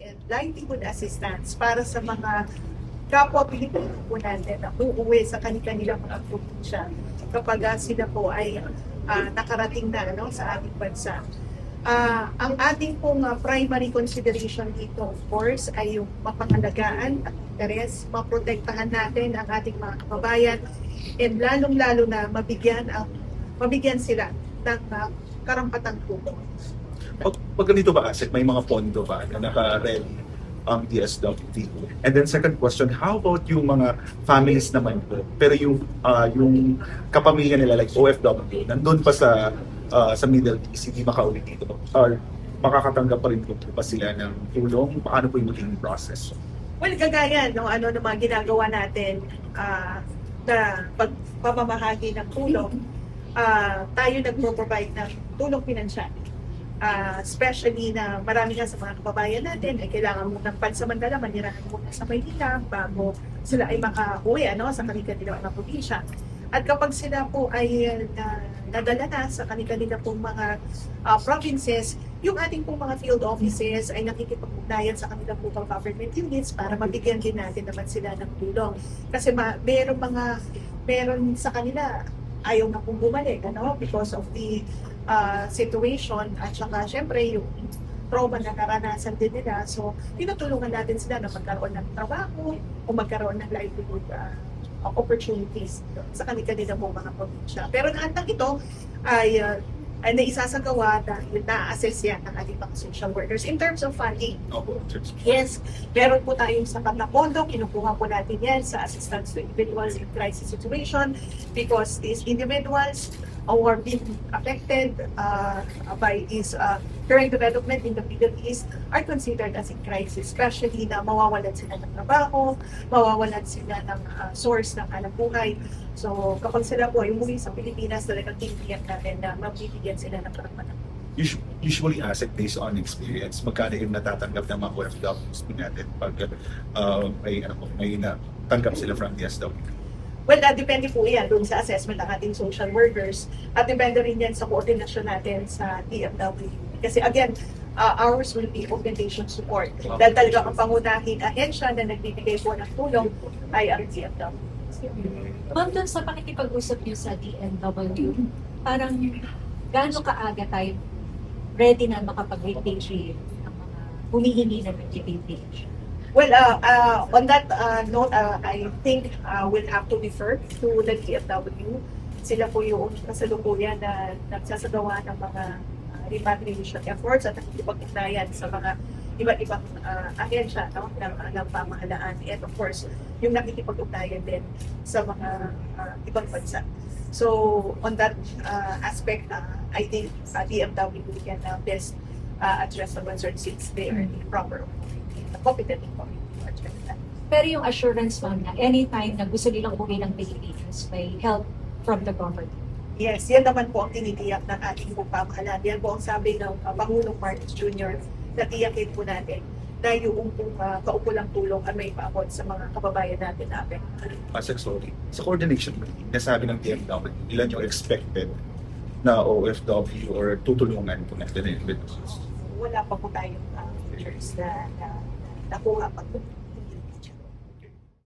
and livelihood assistance para sa mga kapwa Pilipino po natin na uuwi sa kanilang mga probinsya kapag sila po ay nakarating na sa ating bansa. Ang ating pong primary consideration dito, of course, ay yung mapangalagaan at interes, maprotektahan natin ang ating mga kababayan, and lalong-lalo na mabigyan sila ng karampatang tulong. Pag ganito ba, Asik, may mga pondo ba na naka-ready ang DSWD? And then second question, how about yung mga families naman po, pero yung kapamilya nila like OFW, nandun pa sa Middle East, hindi makauwi dito, or makakatanggap pa rin po ba sila ng tulong? Paano po yung maging process? Well, kagaya ng mga ginagawa natin na pagpamamahagi ng tulong, tayo nagpo-provide ng tulong pinansyal. Especially na marami nga sa mga kababayan natin ay kailangan mo ng pansamantala manirahan muna sa Maynila bago sila ay makauwi sa kanilang mga probinsya. At kapag sila po ay nadala na sa kanilang pong mga provinces, yung ating pong mga field offices ay nakikipag-ugnayan sa kanilang local government units para mabigyan din natin naman sila ng tulong. Kasi meron sa kanila ayaw na pong bumalik because of the situation at saka syempre yung trauma na naranasan din nila. So, tinutulungan natin sila na magkaroon ng trabaho o magkaroon ng livelihood opportunities sa kanilang mga probinsya. Pero lahat ng ito ay naisasagawa dahil na-assess yan ng ating mga social workers. In terms of funding, yes, meron po tayong sapat na pondo, kinukuha po natin yan sa assistance to individuals in crisis situation because these individuals who are being affected by this current development in the Middle East are considered as in crisis, especially na mawawalan sila ng trabaho, mawawalan sila ng source ng hanap buhay. So kapag sila po ay umuwi sa Pilipinas, talagang tiniyak natin na mabibigyan sila ng karampatan. Usually, Asik, based on experience, magkano yung natatanggap ng mga OFWs natin pag may natanggap sila from DSWD? Well, depende po yan doon sa assessment ng ating social workers at depende rin yan sa koordinasyon natin sa DFW. Kasi again, ours will be augmentation support. Dahil talaga ang pangunahing ahensya na nagbibigay po ng tulong ay ang DFW. Ma'am, doon sa pakikipag-usap niyo sa DFW, parang gaano kaaga tayo ready na makapag-repatriate ng mga humihingi na ng repatriation? Well, on that note, I think we'll have to refer to the DFW. Sila po yung kasalukuyan na nagsasagawa ng mga repatriation efforts at nakikipag-ugnayan sa mga iba't ibang ahensya ng pamahalaan. And of course, yung nakikipag-ugnayan din sa mga ibang bansa. So, on that aspect, I think DFW can best address the concern since they are the proper competent authority to address that. Pero yung assurance, ma'am, na anytime na gusto nilang uwi ng Pilipinas, may help from the government. Yes, yan naman po ang tinitiyak ng ating pong pamahalaan. Yan po ang sabi ng Pangulong Marcos Jr. na tiyakin po natin na yung kaukulang tulong ay may paabot sa mga kababayan natin natin. Asik, sorry. Sa coordination meeting, nasabi ng DFW, ilan yung expected na OFW or tutulungan po natin individuals? Wala pa po tayong pictures na nakuha pa po.